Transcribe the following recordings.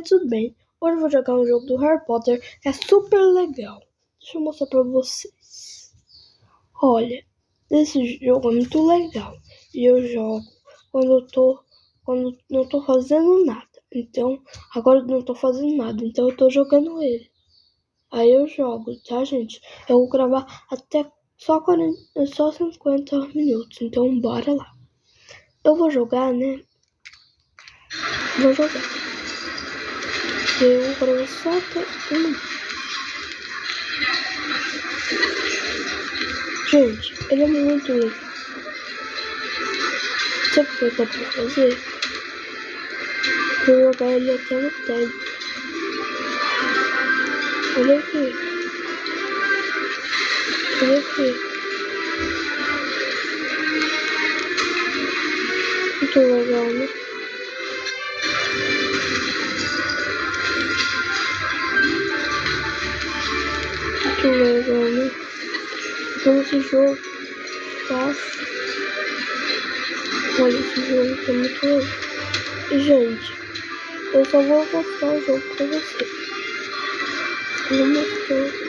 tudo bem? Hoje eu vou jogar um jogo do Harry Potter que é super legal. Deixa eu mostrar pra vocês. Olha, esse jogo é muito legal. E eu jogo quando não tô fazendo nada. Então, agora eu não tô fazendo nada, então eu tô jogando ele. Aí eu jogo, tá, gente? Eu vou gravar até só 50 minutos, então bora lá. Eu vou jogar, né? Vou jogar. Eu gravei só até Gente, ele é muito legal. Sabe o que dá pra fazer? Vou jogar ele até no TED. Olha aqui. Olha aqui. Muito legal, né? Muito legal, né? Então esse jogo fácil. Olha, esse jogo tá muito legal. E, gente, eu só vou mostrar o jogo pra vocês. Eu não mostrou.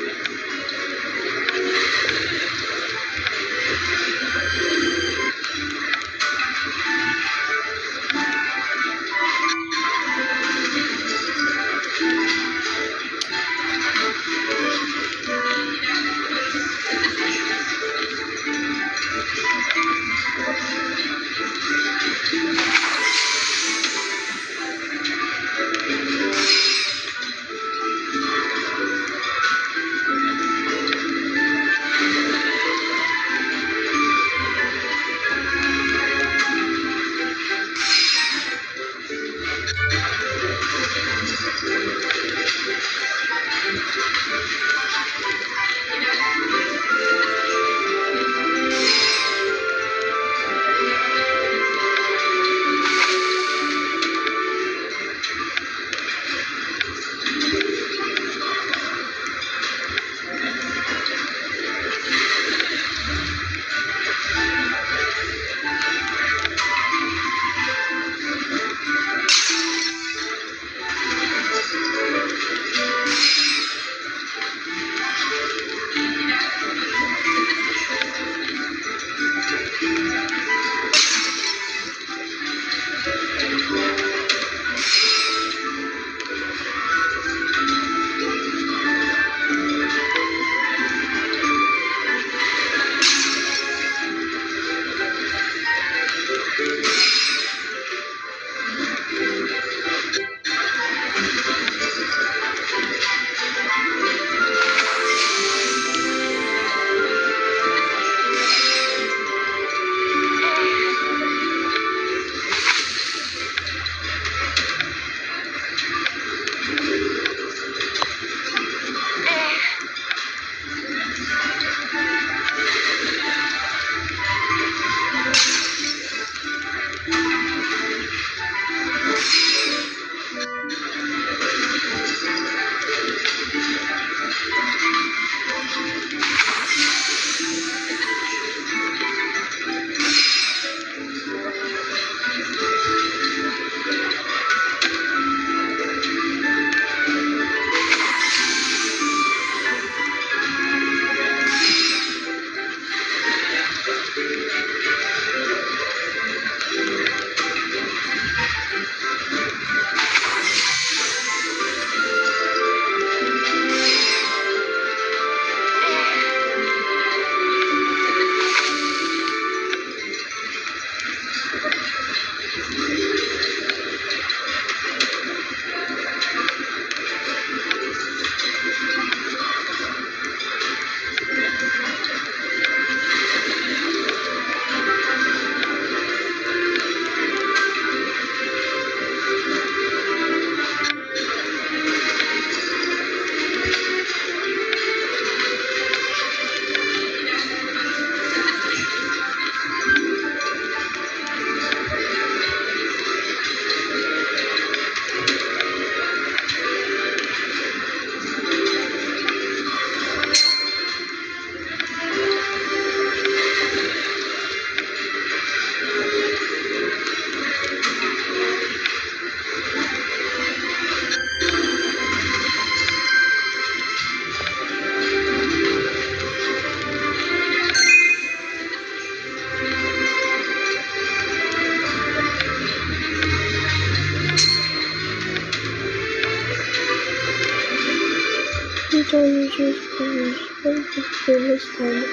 Então a gente vai pro vídeo. Espero que vocês tenham gostado.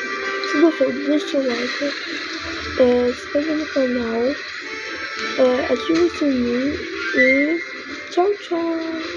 Se gostou, deixa o like. Se inscreva no canal. Ative o sininho. E tchau, tchau.